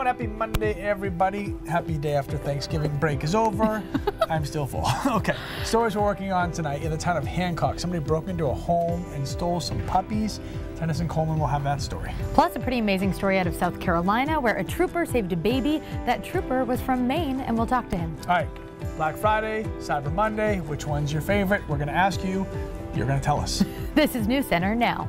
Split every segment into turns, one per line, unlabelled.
and happy Monday, everybody. Happy day after Thanksgiving break is over. I'm still full. Okay, stories we're working on tonight. In the town of Hancock, somebody broke into a home and stole some puppies. Tennyson Coleman will have that story.
Plus, a pretty amazing story out of South Carolina where a trooper saved a baby. That trooper was from Maine, and we'll talk to him.
All right, Black Friday, Cyber Monday, which one's your favorite? We're gonna ask you, you're gonna tell us.
This is News Center now.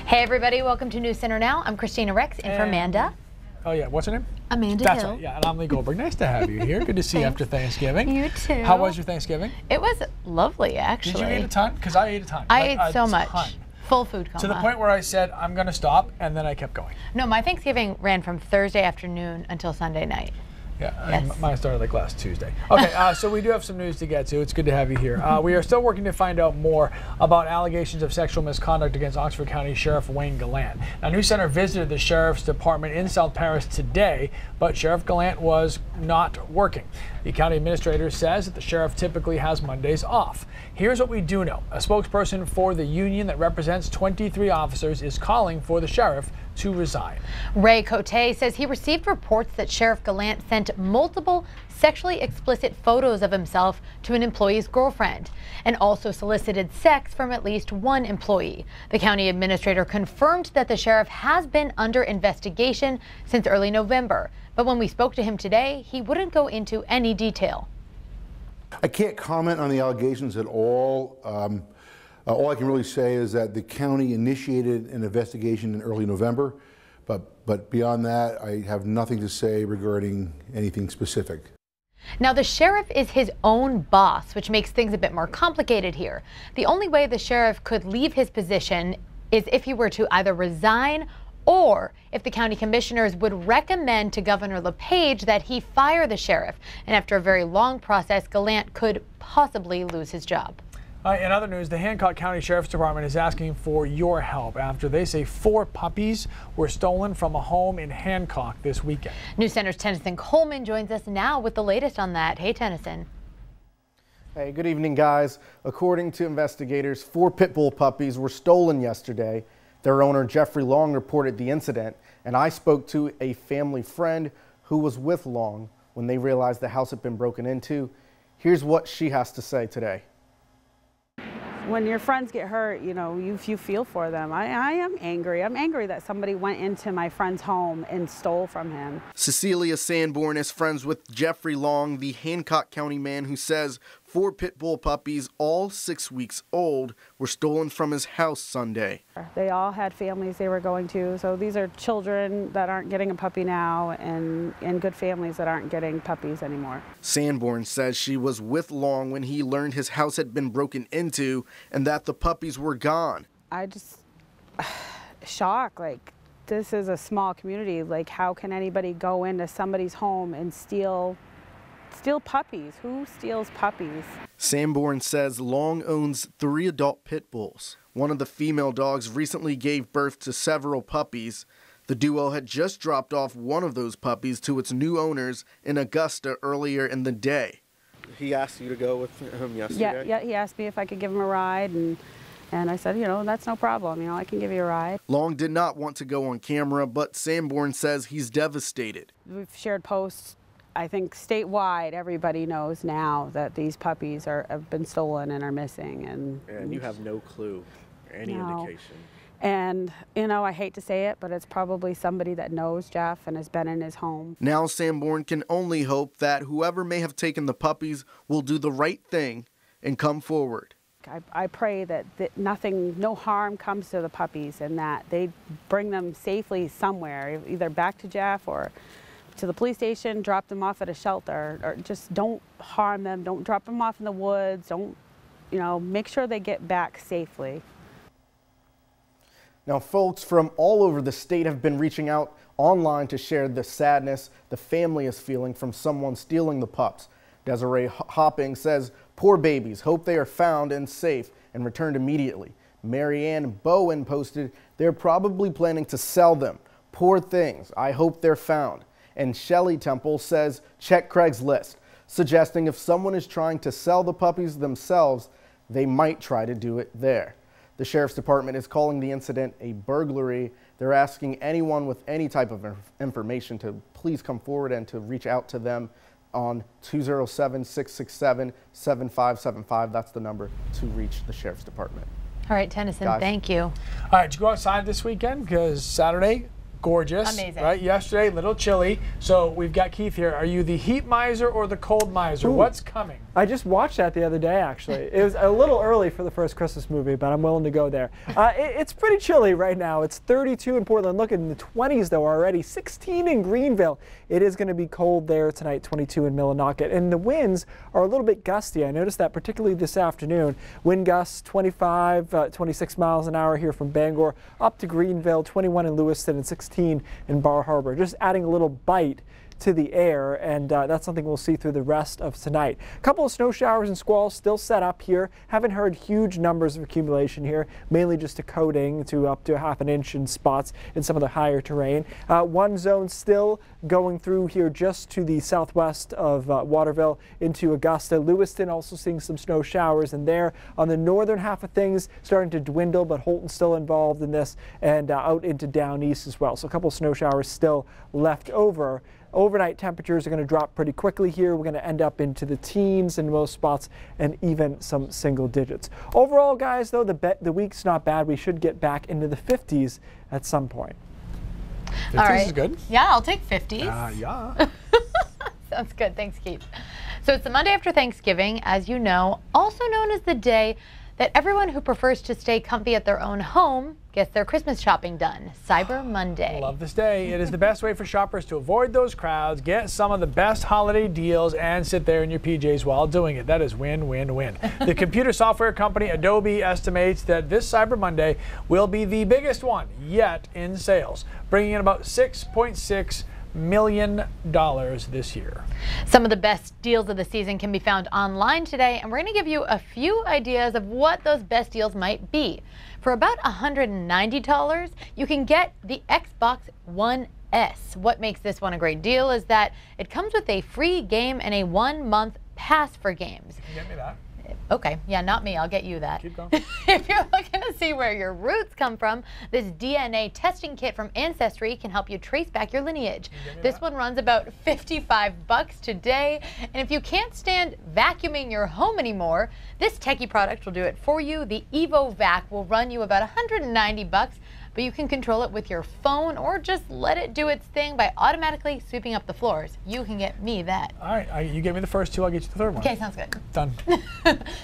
Hey everybody, welcome to News Center Now. I'm Christina Rex in for Amanda.
Oh yeah, what's her name?
Amanda
That's
Hill.
right, yeah, and I'm Lee Goldberg. Nice to have you here. Good to see you after Thanksgiving.
You too.
How was your Thanksgiving?
It was lovely, actually.
Did you eat a ton? Because I ate a ton.
I ate so much. Full food coma.
To the point where I said, I'm going to stop, and then I kept going.
No, my Thanksgiving ran from Thursday afternoon until Sunday night.
Yeah,
Yes.
mine started like last Tuesday. Okay, so we do have some news to get to. It's good to have you here. We are still working to find out more about allegations of sexual misconduct against Oxford County Sheriff Wayne Gallant. Now, News Center visited the Sheriff's Department in South Paris today, but Sheriff Gallant was not working. The county administrator says that the sheriff typically has Mondays off. Here's what we do know. A spokesperson for the union that represents 23 officers is calling for the sheriff to resign.
Ray Cote says he received reports that Sheriff Gallant sent multiple sexually explicit photos of himself to an employee's girlfriend and also solicited sex from at least one employee. The county administrator confirmed that the sheriff has been under investigation since early November, but when we spoke to him today, he wouldn't go into any detail.
I can't comment on the allegations at all. All I can really say is that the county initiated an investigation in early November, but beyond that, I have nothing to say regarding anything specific.
Now, the sheriff is his own boss, which makes things a bit more complicated here. The only way the sheriff could leave his position is if he were to either resign or if the county commissioners would recommend to Governor LePage that he fire the sheriff. And after a very long process, Gallant could possibly lose his job.
In other news, the Hancock County Sheriff's Department is asking for your help after they say 4 puppies were stolen from a home in Hancock this weekend. News
Center's Tennyson Coleman joins us now with the latest on that. Hey, Tennyson.
Hey, good evening, guys. According to investigators, 4 pit bull puppies were stolen yesterday. Their owner, Jeffrey Long, reported the incident, and I spoke to a family friend who was with Long when they realized the house had been broken into. Here's what she has to say today.
When your friends get hurt, you know, you feel for them. I am angry. I'm angry that somebody went into my friend's home and stole from him.
Cecilia Sanborn is friends with Jeffrey Long, the Hancock County man who says 4 pit bull puppies, all 6 weeks old, were stolen from his house Sunday.
They all had families they were going to, so these are children that aren't getting a puppy now and good families that aren't getting puppies anymore.
Sanborn says she was with Long when he learned his house had been broken into and that the puppies were gone.
I just, shocked, like, this is a small community. Like, how can anybody go into somebody's home and steal puppies? Who steals puppies?
Sanborn says Long owns 3 adult pit bulls. One of the female dogs recently gave birth to several puppies. The duo had just dropped off one of those puppies to its new owners in Augusta earlier in the day. He asked you to go with him yesterday?
Yeah, he asked me if I could give him a ride, and I said, you know, that's no problem. You know, I can give you a ride.
Long did not want to go on camera, but Sanborn says he's devastated.
We've shared posts. I think statewide, everybody knows now that these puppies have been stolen and are missing.
And you have no clue, any indication.
And, you know, I hate to say it, but it's probably somebody that knows Jeff and has been in his home.
Now Sanborn can only hope that whoever may have taken the puppies will do the right thing and come forward.
I pray that no harm comes to the puppies and that they bring them safely somewhere, either back to Jeff or to the police station, drop them off at a shelter, or just don't harm them, don't drop them off in the woods, don't, you know, make sure they get back safely.
Now, folks from all over the state have been reaching out online to share the sadness the family is feeling from someone stealing the pups. Desiree Hopping says, "Poor babies, hope they are found and safe and returned immediately." Marianne Bowen posted, "They're probably planning to sell them. Poor things. I hope they're found. And Shelly Temple says, check Craigslist, suggesting if someone is trying to sell the puppies themselves, they might try to do it there. The Sheriff's Department is calling the incident a burglary. They're asking anyone with any type of information to please come forward and to reach out to them on 207-667-7575. That's the number to reach the Sheriff's Department.
All right, Tennyson,
Guys.
thank you.
All right, did you go outside this weekend? Because Saturday, gorgeous.
Amazing.
Right? Yesterday, a little chilly. So we've got Keith here. Are you the heat miser or the cold miser?
Ooh.
What's coming?
I just watched that the other day, actually. It was a little early for the first Christmas movie, but I'm willing to go there. It's pretty chilly right now. It's 32 in Portland. Look in the 20s, though, already. 16 in Greenville. It is going to be cold there tonight, 22 in Millinocket. And the winds are a little bit gusty. I noticed that particularly this afternoon. Wind gusts 25, 26 miles an hour here from Bangor up to Greenville, 21 in Lewiston, and 16 in Bar Harbor. Just adding a little bite to the air, and that's something we'll see through the rest of tonight. A couple of snow showers and squalls still set up here. Haven't heard huge numbers of accumulation here, mainly just a coating to up to ½ an inch in spots in some of the higher terrain. One zone still going through here just to the southwest of Waterville into Augusta. Lewiston also seeing some snow showers, and there on the northern half of things starting to dwindle, but Holton still involved in this, and out into down east as well. So a couple of snow showers still left over. Overnight temperatures are going to drop pretty quickly here. We're going to end up into the teens in most spots and even some single digits. Overall, guys, though, the week's not bad. We should get back into the 50s at some point.
50s
All right.
is good.
Yeah, I'll take 50s.
Yeah.
Sounds good. Thanks, Keith. So it's the Monday after Thanksgiving, as you know, also known as the day that everyone who prefers to stay comfy at their own home gets their Christmas shopping done, Cyber Monday.
Love this day. It is the best way for shoppers to avoid those crowds, get some of the best holiday deals, and sit there in your PJs while doing it. That is win, win, win. The computer software company Adobe estimates that this Cyber Monday will be the biggest one yet in sales, bringing in about $6.6 million this year.
Some of the best deals of the season can be found online today, and we're going to give you a few ideas of what those best deals might be. For about $190, you can get the Xbox One S. What makes this one a great deal is that it comes with a free game and a 1-month pass for games.
Can you get me that?
Okay, yeah, not me. I'll get you that.
Keep going.
If you're looking to see where your roots come from, this DNA testing kit from Ancestry can help you trace back your lineage. This one runs about $55 today. And if you can't stand vacuuming your home anymore, this techie product will do it for you. The EvoVac will run you about $190, but you can control it with your phone or just let it do its thing by automatically sweeping up the floors. You can get me that.
All right, you gave me the first two, I'll get you the third one.
Okay, sounds good.
Done.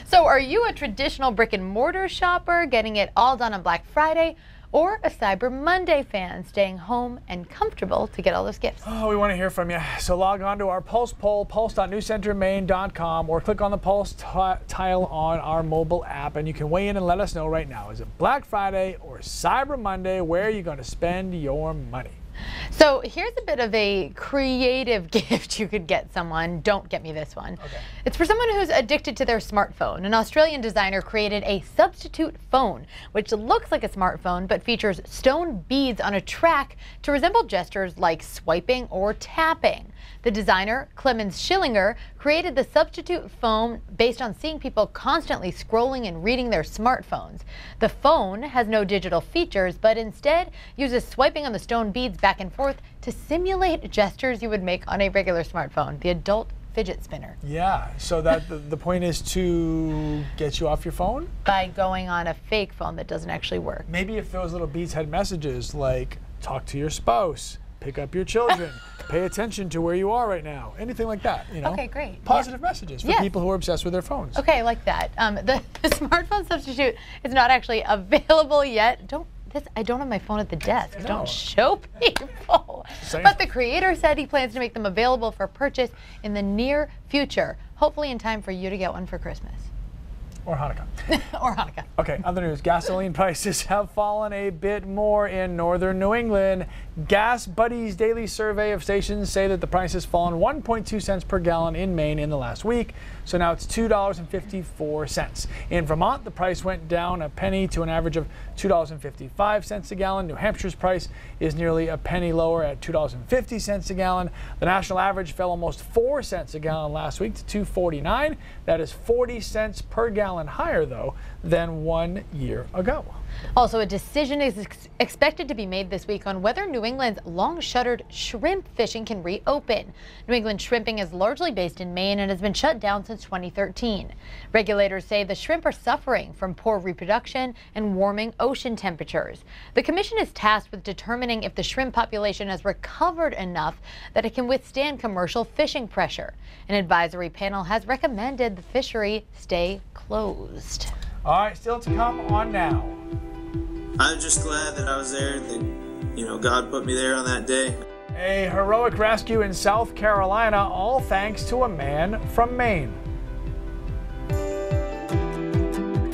So are you a traditional brick and mortar shopper getting it all done on Black Friday, or a Cyber Monday fan staying home and comfortable to get all those gifts?
Oh, we want to hear from you. So log on to our Pulse poll, pulse.newscentermaine.com, or click on the Pulse tile on our mobile app, and you can weigh in and let us know right now. Is it Black Friday or Cyber Monday? Where are you going to spend your money?
So here's a bit of a creative gift you could get someone. Don't get me this one.
Okay.
It's for someone who's addicted to their smartphone. An Australian designer created a substitute phone, which looks like a smartphone but features stone beads on a track to resemble gestures like swiping or tapping. The designer, Clemens Schillinger, created the substitute phone based on seeing people constantly scrolling and reading their smartphones. The phone has no digital features, but instead uses swiping on the stone beads back and forth to simulate gestures you would make on a regular smartphone, the adult fidget spinner.
Yeah, so that the point is to get you off your phone?
By going on a fake phone that doesn't actually work.
Maybe if those little beads had messages like, talk to your spouse, pick up your children, pay attention to where you are right now, anything like that, you know?
Okay, great.
Positive messages for people who are obsessed with their phones.
Okay, I like that. The smartphone substitute is not actually available yet. I don't have my phone at the desk.
No.
Don't show people.
Same.
But the creator said he plans to make them available for purchase in the near future, hopefully in time for you to get one for Christmas.
Or Hanukkah.
Or Hanukkah.
Okay, other news. Gasoline prices have fallen a bit more in northern New England. Gas Buddy's daily survey of stations say that the price has fallen 1.2 cents per gallon in Maine in the last week. So now it's $2.54. In Vermont, the price went down a penny to an average of $2.55 a gallon. New Hampshire's price is nearly a penny lower at $2.50 a gallon. The national average fell almost 4 cents a gallon last week to $2.49. That is 40 cents per gallon higher, though, than 1 year ago.
Also, a decision is expected to be made this week on whether New England's long-shuttered shrimp fishing can reopen. New England shrimping is largely based in Maine and has been shut down since 2013. Regulators say the shrimp are suffering from poor reproduction and warming ocean temperatures. The commission is tasked with determining if the shrimp population has recovered enough that it can withstand commercial fishing pressure. An advisory panel has recommended the fishery stay closed.
All right, still to come on Now.
I'm just glad that I was there, that, God put me there on that day.
A heroic rescue in South Carolina, all thanks to a man from Maine.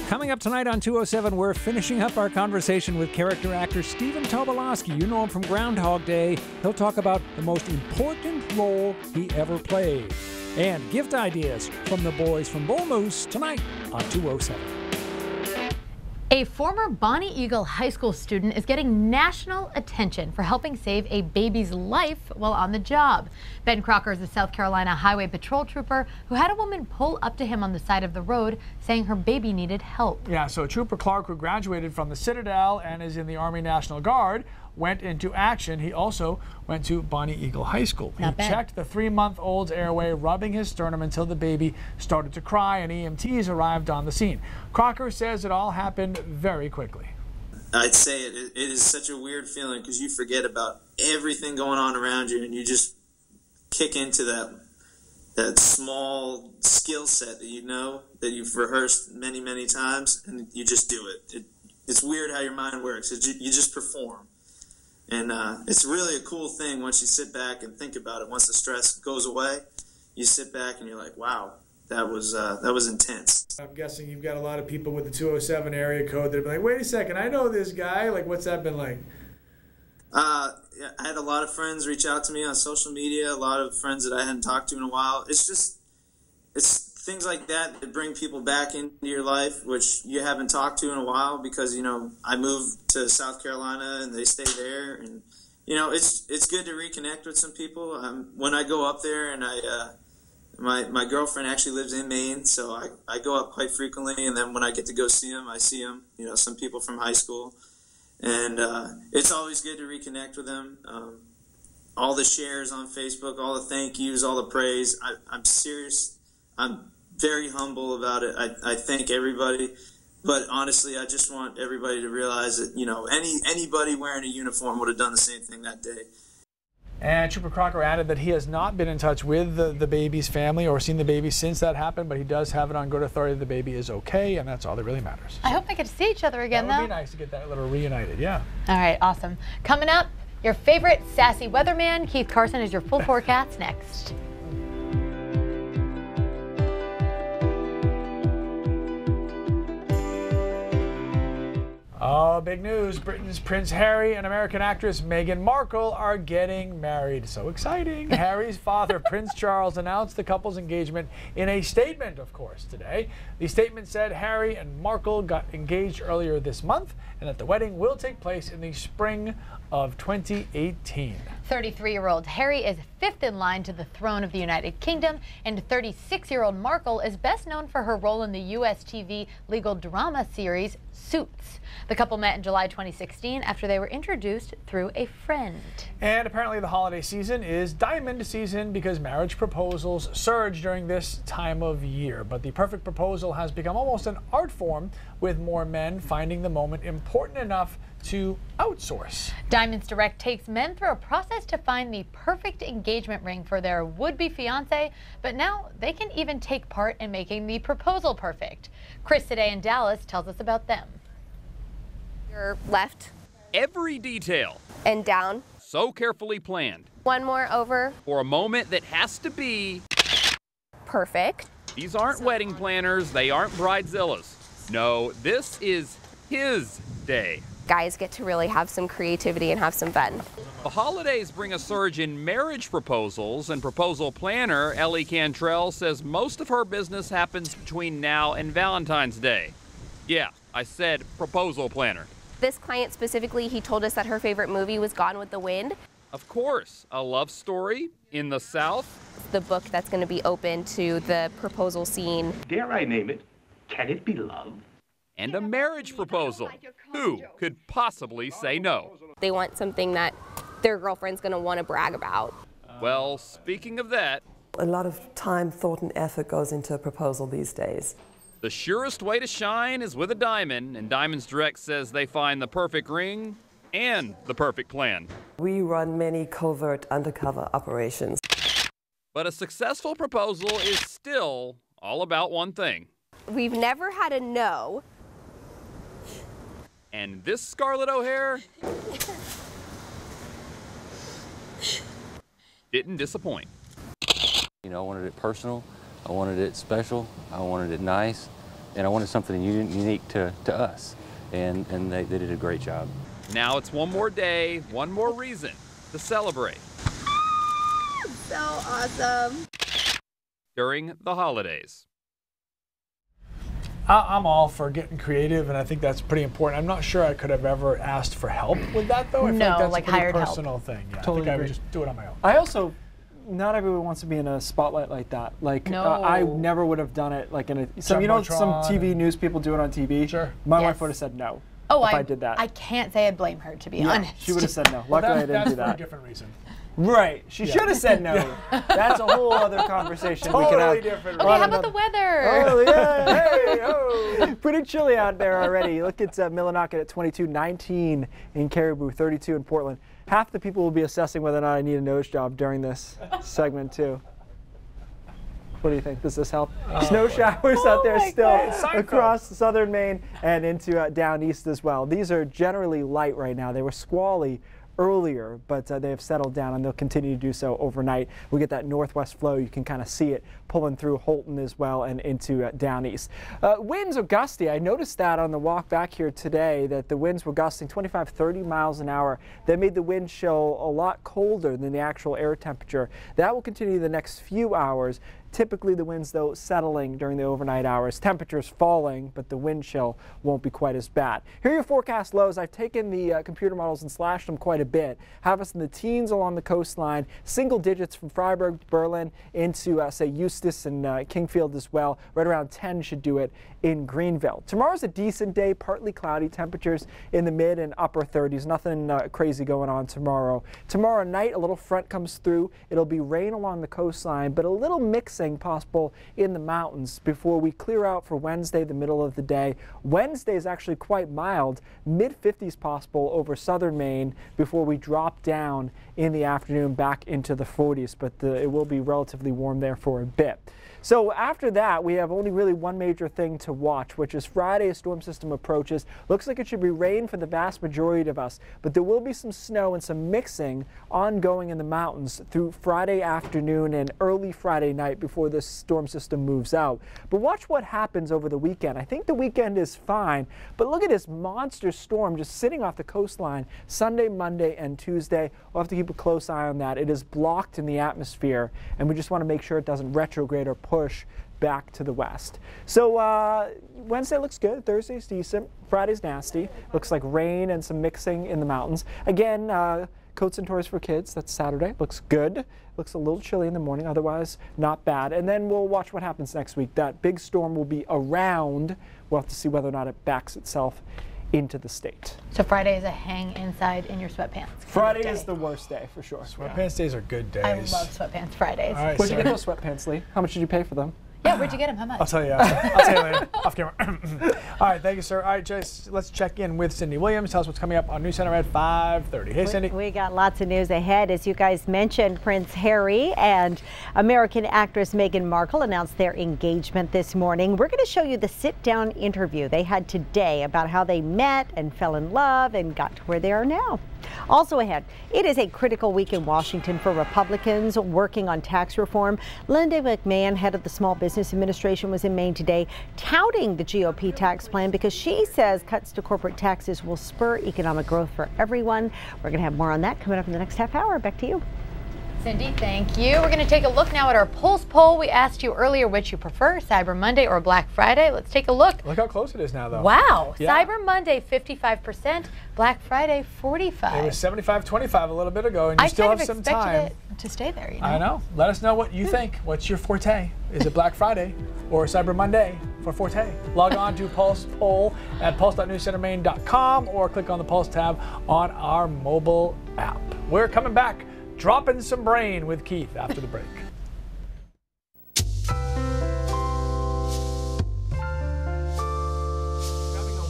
Coming up tonight on 207, we're finishing up our conversation with character actor Stephen Tobolowsky. You know him from Groundhog Day. He'll talk about the most important role he ever played. And gift ideas from the boys from Bull Moose tonight on 207.
A former Bonnie Eagle High School student is getting national attention for helping save a baby's life while on the job. Ben Crocker is a South Carolina Highway Patrol trooper who had a woman pull up to him on the side of the road saying her baby needed help.
Yeah, so Trooper Clark, who graduated from the Citadel and is in the Army National Guard, went into action. He also went to Bonnie Eagle High School. He checked the 3-month-old's airway, rubbing his sternum until the baby started to cry, and EMTs arrived on the scene. Crocker says it all happened very quickly.
I'd say it is such a weird feeling because you forget about everything going on around you and you just kick into that small skill set that you've rehearsed many, many times, and you just do it. It's weird how your mind works. You just perform. And it's really a cool thing once you sit back and think about it. Once the stress goes away, you sit back and you're like, wow, that was intense.
I'm guessing you've got a lot of people with the 207 area code that are like, wait a second, I know this guy. Like, what's that been like?
I had a lot of friends reach out to me on social media, a lot of friends that I hadn't talked to in a while. It's things like that bring people back into your life, which you haven't talked to in a while because, I moved to South Carolina and they stay there. And, it's good to reconnect with some people. When I go up there and my girlfriend actually lives in Maine, so I go up quite frequently. And then when I get to go see them, I see them, some people from high school. And it's always good to reconnect with them. All the shares on Facebook, all the thank yous, all the praise. I'm serious. I'm very humble about it. I thank everybody, but honestly, I just want everybody to realize that anybody wearing a uniform would have done the same thing that day.
And Trooper Crocker added that he has not been in touch with the baby's family or seen the baby since that happened, but he does have it on good authority that the baby is okay, and that's all that really matters.
I hope they get to see each other again, though.
That would be nice to get that little reunited, yeah.
All right, awesome. Coming up, your favorite sassy weatherman, Keith Carson, is your full forecast next.
Oh, big news. Britain's Prince Harry and American actress Meghan Markle are getting married. So exciting. Harry's father, Prince Charles, announced the couple's engagement in a statement, of course, today. The statement said Harry and Markle got engaged earlier this month and that the wedding will take place in the spring of 2018.
33-year-old Harry is fifth in line to the throne of the United Kingdom, and 36-year-old Markle is best known for her role in the U.S. TV legal drama series Suits. The couple met in July 2016 after they were introduced through a friend.
And apparently the holiday season is diamond season because marriage proposals surge during this time of year. But the perfect proposal has become almost an art form, with more men finding the moment important enough to outsource.
Diamonds Direct takes men through a process to find the perfect engagement ring for their would-be fiancé, but now they can even take part in making the proposal perfect. Chris today in Dallas tells us about them.
Your left.
Every detail.
And down.
So carefully planned.
One more over.
For a moment that has to be
perfect.
These aren't wedding planners. They aren't bridezillas. No, this is his day.
Guys get to really have some creativity and have some fun.
The holidays bring a surge in marriage proposals, and proposal planner Ellie Cantrell says most of her business happens between now and Valentine's Day. Yeah, I said proposal planner.
This client specifically, he told us that her favorite movie was Gone with the Wind.
Of course, a love story in the South.
The book that's going to be open to the proposal scene.
Dare I name it? Can it be love?
And a marriage proposal. Who could possibly say no?
They want something that their girlfriend's going to want to brag about.
Well, speaking of that,
a lot of time, thought, and effort goes into a proposal these days.
The surest way to shine is with a diamond, and Diamonds Direct says they find the perfect ring and the perfect plan.
We run many covert undercover operations.
But a successful proposal is still all about one thing.
We've never had a no.
And this Scarlett O'Hare didn't disappoint.
You know, I wanted it personal, I wanted it special, I wanted it nice, and I wanted something unique to us. And they did a great job.
Now it's one more day, one more reason to celebrate.
So awesome.
During the holidays.
I'm all for getting creative, and I think that's pretty important. I'm not sure I could have ever asked for help with that, though. I feel
No,
that's
like
a pretty
hired help.
personal thing. Yeah,
Totally
I think I would
agree.
just do it on my own.
I also, not everyone wants to be in a spotlight like that. Like,
No.
I never would have done it. Like in a, some, you know, some
Jumbotron
TV news people do it on TV.
Sure.
My
Yes.
wife would have said no.
Oh,
if I did that.
I can't say I'd blame her, to be honest.
She would have said no.
Well,
Luckily, I didn't
that's
do
for a
that.
different reason.
Right. She should have said no. That's a whole other conversation we could have.
Totally different.
Okay, how about the weather?
Oh, yeah. Hey, oh. Pretty chilly out there already. Look at Millinocket at 22, 19 in Caribou, 32 in Portland. Half the people will be assessing whether or not I need a nose job during this segment, too. What do you think? Does this help? Snow showers out there still across southern Maine and into down east as well. These are generally light right now. They were squally earlier, but they have settled down and they'll continue to do so overnight. We get that northwest flow. You can kind of see it pulling through Holton as well and into down east. Winds are gusty. I noticed that on the walk back here today, that the winds were gusting 25, 30 miles an hour. That made the wind chill a lot colder than the actual air temperature. That will continue the next few hours. Typically the winds, though, settling during the overnight hours. Temperatures falling, but the wind chill won't be quite as bad. Here are your forecast lows. I've taken the computer models and slashed them quite a bit. Have us in the teens along the coastline, single digits from Freiburg to Berlin into, say, Eustis and Kingfield as well. Right around 10 should do it in Greenville. Tomorrow's a decent day, partly cloudy, temperatures in the mid and upper 30s. Nothing crazy going on tomorrow. Tomorrow night, a little front comes through. It'll be rain along the coastline, but a little mixing possible in the mountains before we clear out for Wednesday, the middle of the day. Wednesday is actually quite mild, mid-50s possible over southern Maine before we drop down in the afternoon back into the 40s, but it will be relatively warm there for a bit. So after that, we have only really one major thing to watch, which is Friday. A storm system approaches. Looks like it should be rain for the vast majority of us, but there will be some snow and some mixing ongoing in the mountains through Friday afternoon and early Friday night before this storm system moves out. But watch what happens over the weekend. I think the weekend is fine, but look at this monster storm just sitting off the coastline Sunday, Monday, and Tuesday. We'll have to keep a close eye on that. It is blocked in the atmosphere, and we just want to make sure it doesn't retrograde or push back to the west. So Wednesday looks good, Thursday's decent, Friday's nasty. Looks like rain and some mixing in the mountains. Again, coats and toys for kids, that's Saturday, looks good. Looks a little chilly in the morning, otherwise not bad. And then we'll watch what happens next week. That big storm will be around. We'll have to see whether or not it backs itself into the state.
So Friday is a hang inside in your sweatpants.
Friday is the worst day for sure.
Sweatpants days are good days.
I love sweatpants Fridays.
All right,
Where'd you get those sweatpants, Lee? How much did you pay for them?
Yeah, where'd you get them? How much?
I'll tell you after. I'll tell you later, off camera. All right, thank you, sir. All right, Jace, let's check in with Cindy Williams. Tell us what's coming up on News Center at 5:30. Hey, Cindy.
We got lots of news ahead. As you guys mentioned, Prince Harry and American actress Meghan Markle announced their engagement this morning. We're going to show you the sit-down interview they had today about how they met and fell in love and got to where they are now. Also ahead, it is a critical week in Washington for Republicans working on tax reform. Linda McMahon, head of the Small Business Business Administration was in Maine today touting the GOP tax plan because she says cuts to corporate taxes will spur economic growth for everyone. We're going to have more on that coming up in the next half hour. Back to you.
Cindy, thank you. We're going to take a look now at our Pulse poll. We asked you earlier which you prefer, Cyber Monday or Black Friday. Let's take a look.
Look how close it is now, though.
Wow.
Yeah.
Cyber Monday, 55%. Black Friday, 45%.
It was 75-25 a little bit ago, and you still have some time.
I kind of expected it to stay there, you know?
I know. Let us know what you think. What's your forte? Is it Black Friday or Cyber Monday for forte? Log on to Pulse Poll at pulse.newscentermaine.com or click on the Pulse tab on our mobile app. We're coming back. Dropping some brain with Keith after the break.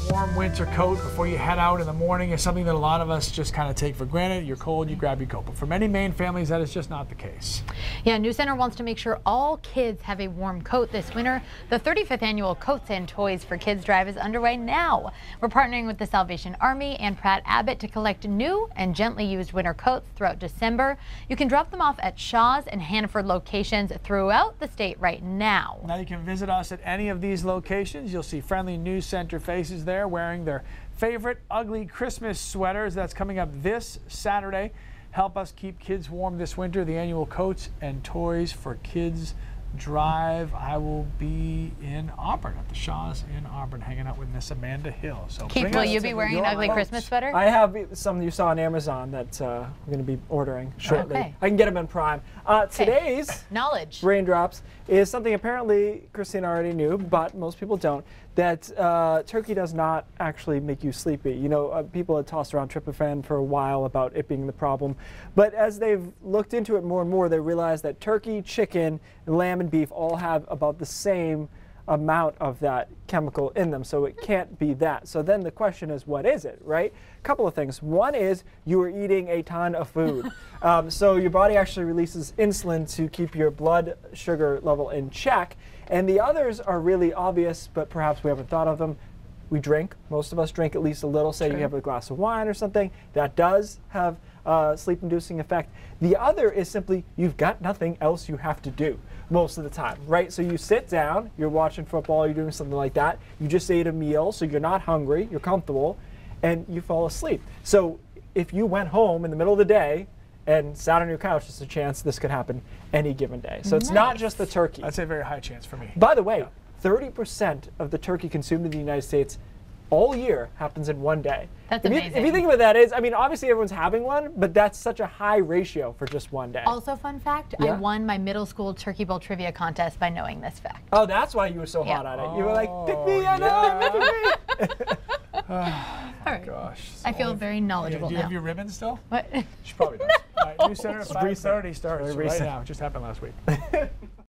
Warm winter coat before you head out in the morning is something that a lot of us just kind of take for granted. You're cold, you grab your coat. But for many Maine families, that is just not the case.
Yeah, News Center wants to make sure all kids have a warm coat this winter. The 35th annual Coats and Toys for Kids drive is underway now. We're partnering with the Salvation Army and Pratt Abbott to collect new and gently used winter coats throughout December. You can drop them off at Shaw's and Hannaford locations throughout the state right now.
Now you can visit us at any of these locations. You'll see friendly News Center faces there wearing their favorite ugly Christmas sweaters. That's coming up this Saturday. Help us keep kids warm this winter. The annual Coats and Toys for Kids drive. I will be in Auburn at the Shaw's in Auburn hanging out with Miss Amanda Hill. So
Keith, will you be wearing an ugly Christmas sweater?
I have some you saw on Amazon that I'm going to be ordering shortly.
Okay.
I can get them in Prime. Today's
knowledge
raindrops is something apparently Christina already knew, but most people don't, that turkey does not actually make you sleepy. You know, people had tossed around tryptophan for a while about it being the problem, but as they've looked into it more and more, they realize that turkey, chicken, lamb, and beef all have about the same amount of that chemical in them, so it can't be that. So then the question is, what is it, right? A couple of things. One is you are eating a ton of food. So your body actually releases insulin to keep your blood sugar level in check. And the others are really obvious, but perhaps we haven't thought of them. We drink. Most of us drink at least a little. Say you have a glass of wine or something. That does have sleep-inducing effect. The other is simply you've got nothing else you have to do most of the time, right? So you sit down, you're watching football, you're doing something like that. You just ate a meal, so you're not hungry, you're comfortable, and you fall asleep. So if you went home in the middle of the day and sat on your couch, there's a chance this could happen any given day. So it's not just the turkey.
That's a very high chance for me.
By the way, 30% of the turkey consumed in the United States all year happens in one day.
That's
amazing. If you think about that, I mean, obviously everyone's having one, but that's such a high ratio for just one day.
Also, fun fact, I won my middle school Turkey Bowl trivia contest by knowing this fact.
Oh, that's why you were so hot on it. You were like, pick me, I know, pick me.
All right.
Gosh.
I feel very knowledgeable
Do you
now.
have your ribbon still?
What?
She probably does. All right, News Center at 5:30 starts right now. It just happened last week.